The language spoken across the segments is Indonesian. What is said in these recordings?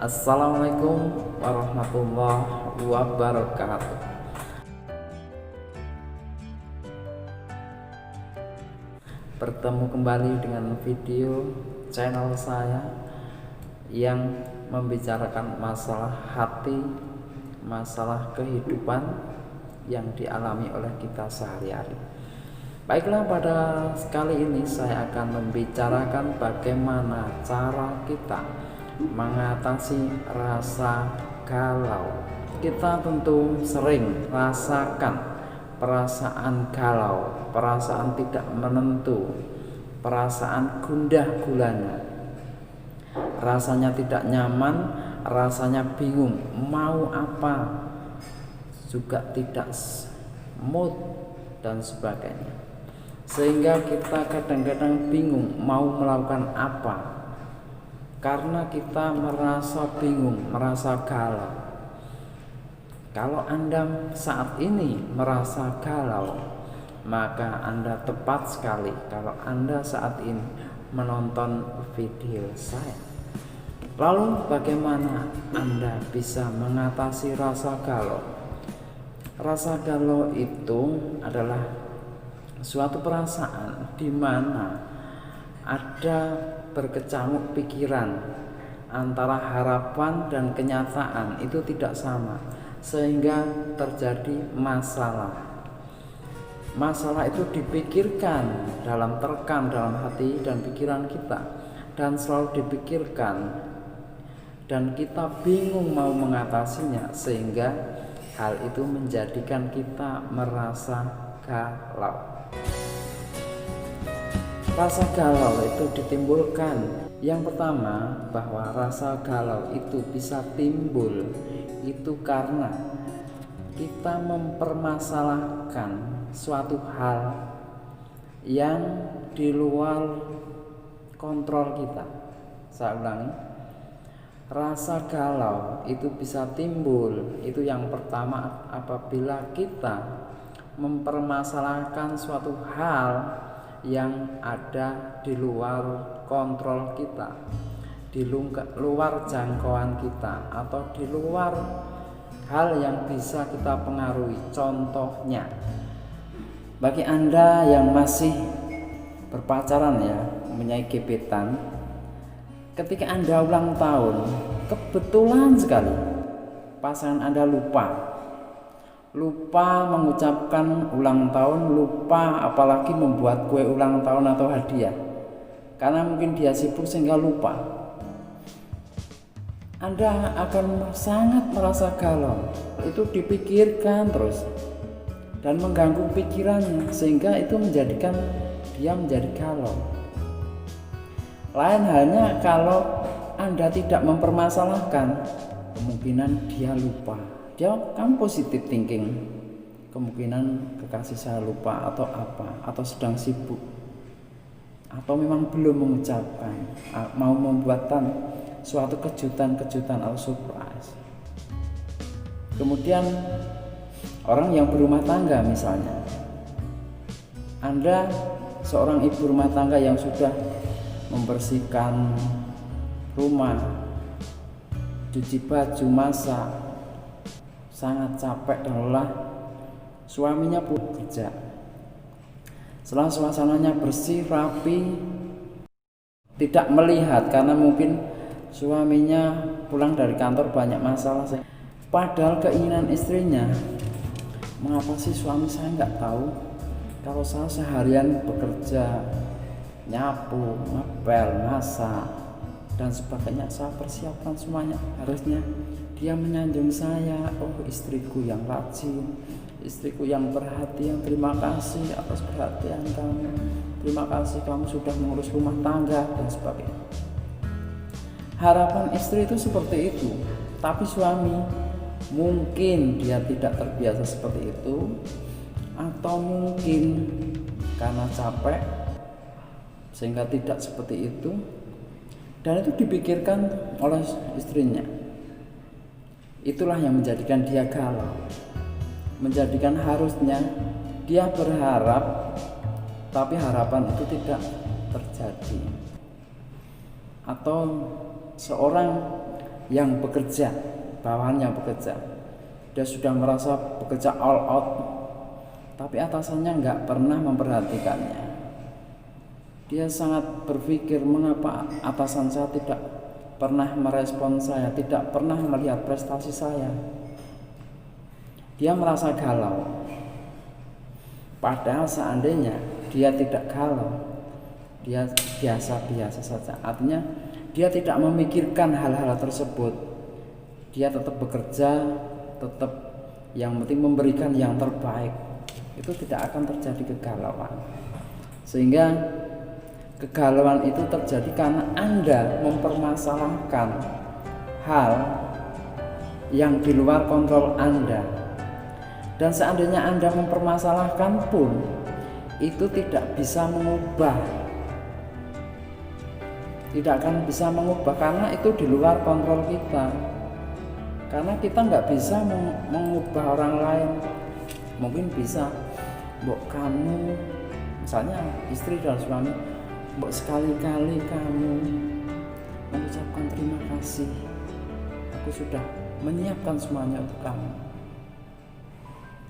Assalamualaikum warahmatullahi wabarakatuh. Bertemu kembali dengan video channel saya yang membicarakan masalah hati, masalah kehidupan yang dialami oleh kita sehari-hari. Baiklah, pada kali ini saya akan membicarakan bagaimana cara kita mengatasi rasa galau. Kita tentu sering rasakan perasaan galau, perasaan tidak menentu, perasaan gundah gulana, rasanya tidak nyaman, rasanya bingung mau apa, juga tidak mood dan sebagainya, sehingga kita kadang-kadang bingung mau melakukan apa karena kita merasa bingung, merasa galau. Kalau Anda saat ini merasa galau, maka Anda tepat sekali kalau Anda saat ini menonton video saya. Lalu bagaimana Anda bisa mengatasi rasa galau? Rasa galau itu adalah suatu perasaan di mana ada berkecamuk pikiran antara harapan dan kenyataan itu tidak sama, sehingga terjadi masalah. Masalah itu dipikirkan terekam dalam hati dan pikiran kita, dan selalu dipikirkan, dan kita bingung mau mengatasinya, sehingga hal itu menjadikan kita merasa galau. Rasa galau itu ditimbulkan, yang pertama, bahwa rasa galau itu bisa timbul itu karena kita mempermasalahkan suatu hal yang di luar kontrol kita. Saya ulangi, rasa galau itu bisa timbul, itu yang pertama, apabila kita mempermasalahkan suatu hal yang ada di luar kontrol kita, di luar jangkauan kita, atau di luar hal yang bisa kita pengaruhi. Contohnya, bagi Anda yang masih berpacaran ya, mempunyai gebetan, ketika Anda ulang tahun, kebetulan sekali pasangan Anda lupa mengucapkan ulang tahun, lupa apalagi membuat kue ulang tahun atau hadiah, karena mungkin dia sibuk sehingga lupa. Anda akan sangat merasa galau. Itu dipikirkan terus dan mengganggu pikirannya, sehingga itu menjadikan dia menjadi galau. Lain halnya kalau Anda tidak mempermasalahkan, kemungkinan dia lupa. Kamu positif thinking, kemungkinan kekasih saya lupa atau apa, atau sedang sibuk, atau memang belum mengucapkan, mau membuatkan suatu kejutan atau surprise. Kemudian orang yang berumah tangga, misalnya Anda seorang ibu rumah tangga yang sudah membersihkan rumah, cuci baju, masak, sangat capek dan lelah, suaminya pun kerja. Setelah suasananya bersih, rapi, tidak melihat karena mungkin suaminya pulang dari kantor banyak masalah. Padahal keinginan istrinya, mengapa sih suami saya nggak tahu kalau saya seharian bekerja, nyapu, ngepel, masak, dan sebagainya, saya persiapkan semuanya. Harusnya dia menyanjung saya. Oh, istriku yang rajin, istriku yang perhatian, terima kasih atas perhatian kamu, terima kasih kamu sudah mengurus rumah tangga, dan sebagainya. Harapan istri itu seperti itu, tapi suami mungkin dia tidak terbiasa seperti itu, atau mungkin karena capek sehingga tidak seperti itu, dan itu dipikirkan oleh istrinya. Itulah yang menjadikan dia galau, menjadikan harusnya dia berharap, tapi harapan itu tidak terjadi. Atau seorang yang bekerja, bawahannya bekerja. Dia sudah merasa bekerja all out, tapi atasannya nggak pernah memperhatikannya. Dia sangat berpikir, mengapa atasan saya tidak pernah merespon saya, tidak pernah melihat prestasi saya. Dia merasa galau. Padahal seandainya dia tidak galau, dia biasa-biasa saja, artinya dia tidak memikirkan hal-hal tersebut, dia tetap bekerja, tetap yang penting memberikan yang terbaik, itu tidak akan terjadi kegalauan. Sehingga kegalauan itu terjadi karena Anda mempermasalahkan hal yang di luar kontrol Anda. Dan seandainya Anda mempermasalahkan pun, itu tidak bisa mengubah, tidak akan bisa mengubah, karena itu di luar kontrol kita. Karena kita nggak bisa mengubah orang lain. Mungkin bisa, mbok kamu, misalnya istri dan suami, mbok sekali-kali kamu mengucapkan terima kasih, aku sudah menyiapkan semuanya untuk kamu.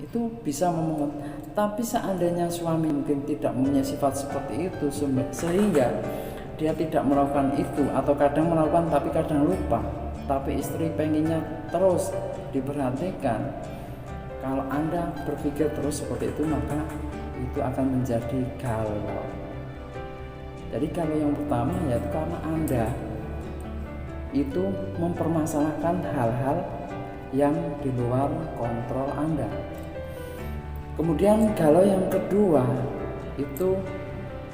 Itu bisa memohon. Tapi seandainya suami mungkin tidak mempunyai sifat seperti itu, sehingga dia tidak melakukan itu, atau kadang melakukan tapi kadang lupa, tapi istri pengennya terus diperhatikan. Kalau Anda berpikir terus seperti itu, maka itu akan menjadi galau. Jadi kalau yang pertama yaitu karena Anda itu mempermasalahkan hal-hal yang di luar kontrol Anda. Kemudian galau yang kedua itu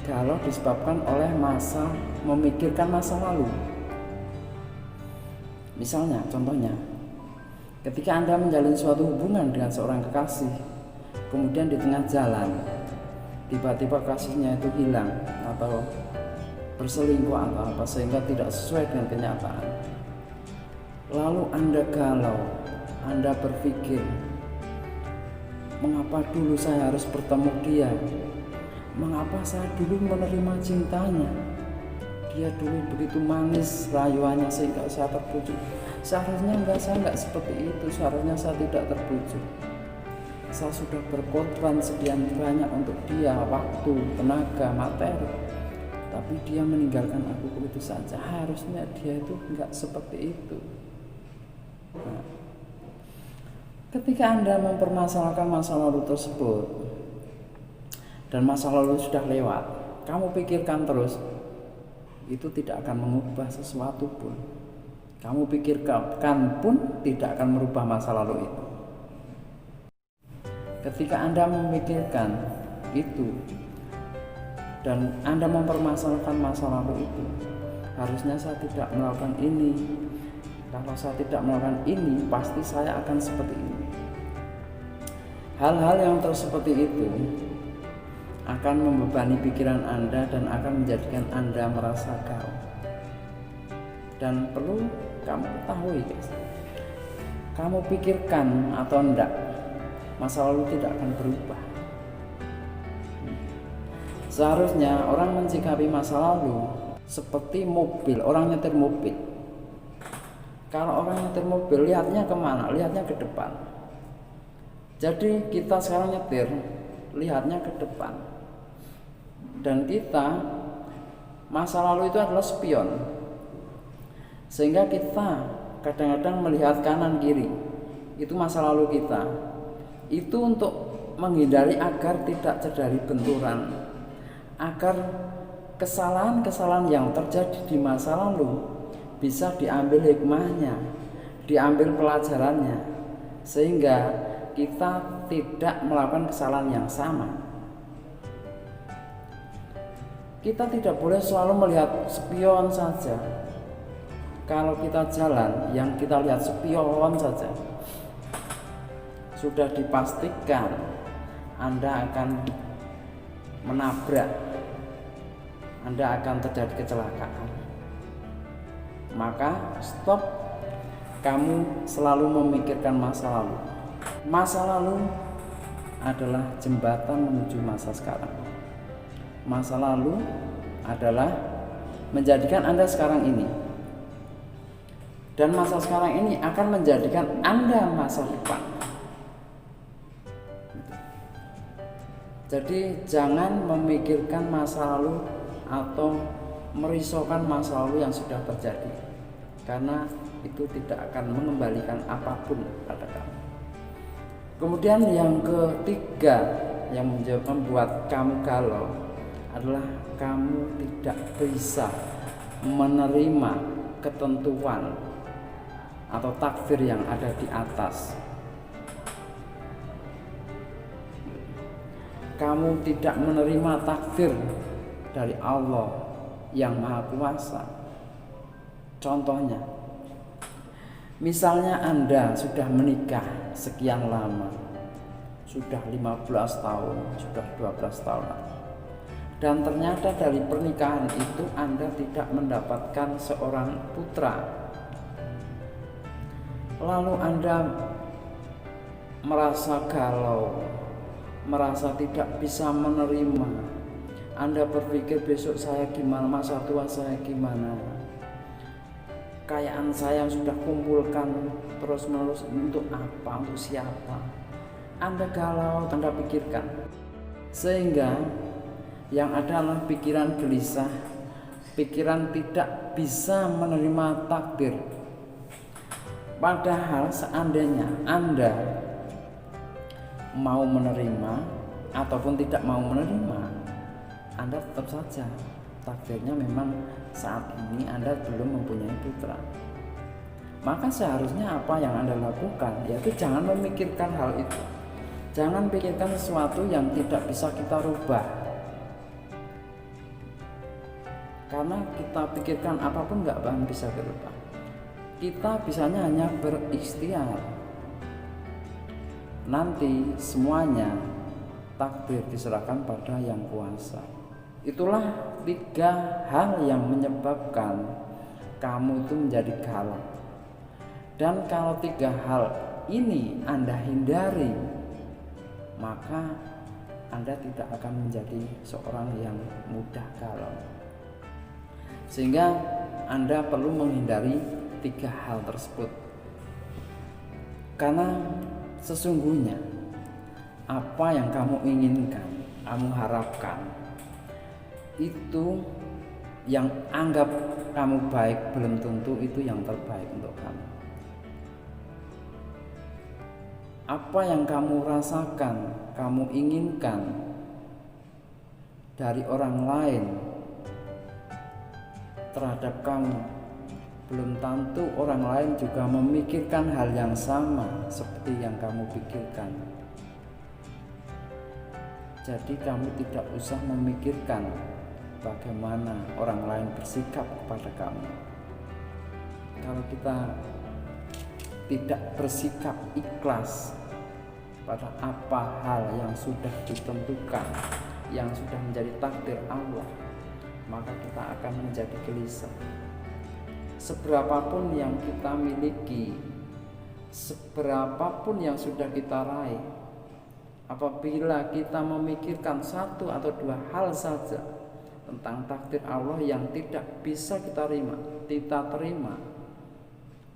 galau disebabkan oleh memikirkan masa lalu. Misalnya, contohnya, ketika Anda menjalin suatu hubungan dengan seorang kekasih, kemudian di tengah jalan tiba-tiba kasihnya itu hilang atau berselingkuh atau apa, sehingga tidak sesuai dengan kenyataan. Lalu Anda galau, Anda berpikir, mengapa dulu saya harus bertemu dia? Mengapa saya dulu menerima cintanya? Dia dulu begitu manis rayuannya sehingga saya terbujuk. Seharusnya saya enggak seperti itu. Seharusnya saya tidak terbujuk. Saya sudah berkorban sekian banyak untuk dia, waktu, tenaga, materi, tapi dia meninggalkan aku begitu saja. Harusnya dia itu enggak seperti itu. Nah, ketika Anda mempermasalahkan masa lalu tersebut, dan masa lalu sudah lewat, kamu pikirkan terus, itu tidak akan mengubah sesuatu pun. Kamu pikirkan pun tidak akan merubah masa lalu itu. Ketika Anda memikirkan itu dan Anda mempermasalahkan masa lalu itu, harusnya saya tidak melakukan ini. Kalau saya tidak melakukan ini, pasti saya akan seperti ini. Hal-hal yang seperti itu akan membebani pikiran Anda dan akan menjadikan Anda merasa galau. Dan perlu kamu ketahui, guys, kamu pikirkan atau enggak, masa lalu tidak akan berubah. Seharusnya orang mensikapi masa lalu seperti mobil, orang nyetir mobil. Kalau orang nyetir mobil, lihatnya kemana? Lihatnya ke depan. Jadi kita sekarang nyetir, lihatnya ke depan. Dan kita, masa lalu itu adalah spion. Sehingga kita kadang-kadang melihat kanan kiri, itu masa lalu kita. Itu untuk menghindari agar tidak terjadi benturan, agar kesalahan-kesalahan yang terjadi di masa lalu bisa diambil hikmahnya, diambil pelajarannya, sehingga kita tidak melakukan kesalahan yang sama. Kita tidak boleh selalu melihat spion saja. Kalau kita jalan, yang kita lihat spion saja, sudah dipastikan Anda akan menabrak, Anda akan terjadi kecelakaan. Maka stop, kamu selalu memikirkan masa lalu. Masa lalu adalah jembatan menuju masa sekarang. Masa lalu adalah menjadikan Anda sekarang ini. Dan masa sekarang ini akan menjadikan Anda masa depan. Jadi jangan memikirkan masa lalu atau merisaukan masa lalu yang sudah terjadi, karena itu tidak akan mengembalikan apapun pada kamu. Kemudian yang ketiga yang membuat kamu galau adalah kamu tidak bisa menerima ketentuan atau takdir yang ada di atas. Kamu tidak menerima takdir dari Allah yang Maha Kuasa. Contohnya, misalnya Anda sudah menikah sekian lama, sudah 15 tahun, sudah 12 tahun, dan ternyata dari pernikahan itu Anda tidak mendapatkan seorang putra. Lalu Anda merasa galau, merasa tidak bisa menerima. Anda berpikir besok saya gimana, masa tua saya gimana, kekayaan saya yang sudah kumpulkan terus menerus untuk apa, untuk siapa. Anda galau, Anda pikirkan, sehingga yang ada adalah pikiran gelisah, pikiran tidak bisa menerima takdir. Padahal seandainya Anda mau menerima ataupun tidak mau menerima, Anda tetap saja takdirnya memang saat ini Anda belum mempunyai putra. Maka seharusnya apa yang Anda lakukan, yaitu jangan memikirkan hal itu. Jangan pikirkan sesuatu yang tidak bisa kita rubah. Karena kita pikirkan apapun nggak akan bisa berubah. Kita bisanya hanya berikhtiar. Nanti semuanya takdir diserahkan pada yang kuasa. Itulah 3 hal yang menyebabkan kamu itu menjadi galau. Dan kalau 3 hal ini Anda hindari, maka Anda tidak akan menjadi seorang yang mudah galau. Sehingga Anda perlu menghindari 3 hal tersebut. Karena sesungguhnya apa yang kamu inginkan, kamu harapkan, itu yang anggap kamu baik belum tentu itu yang terbaik untuk kamu. Apa yang kamu rasakan, kamu inginkan dari orang lain terhadap kamu, belum tentu orang lain juga memikirkan hal yang sama seperti yang kamu pikirkan. Jadi kamu tidak usah memikirkan bagaimana orang lain bersikap kepada kamu. Kalau kita tidak bersikap ikhlas pada apa hal yang sudah ditentukan, yang sudah menjadi takdir Allah, maka kita akan menjadi gelisah. Seberapapun yang kita miliki, seberapapun yang sudah kita raih, apabila kita memikirkan 1 atau 2 hal saja tentang takdir Allah yang tidak bisa kita terima,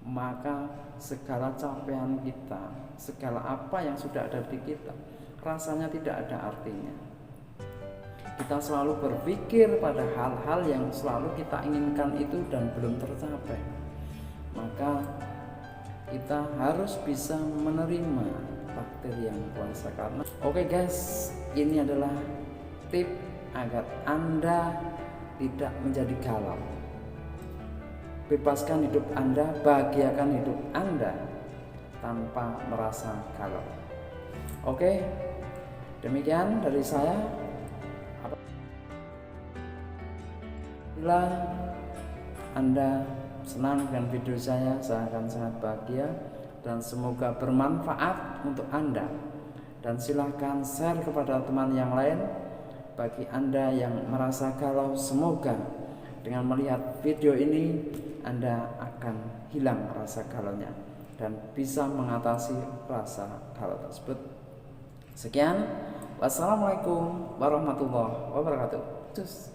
maka segala capaian kita, segala apa yang sudah ada di kita, rasanya tidak ada artinya. Kita selalu berpikir pada hal-hal yang selalu kita inginkan itu dan belum tercapai. Maka kita harus bisa menerima takdir yang kuasa. Karena oke guys, ini adalah tip agar Anda tidak menjadi galau. Bebaskan hidup Anda, bahagiakan hidup Anda tanpa merasa galau. Oke, demikian dari saya. Bila Anda senang dengan video saya akan sangat bahagia dan semoga bermanfaat untuk Anda. Dan silahkan share kepada teman yang lain. Bagi Anda yang merasa galau, semoga dengan melihat video ini Anda akan hilang rasa galaunya dan bisa mengatasi rasa galau tersebut. Sekian, wassalamualaikum warahmatullahi wabarakatuh. Cus.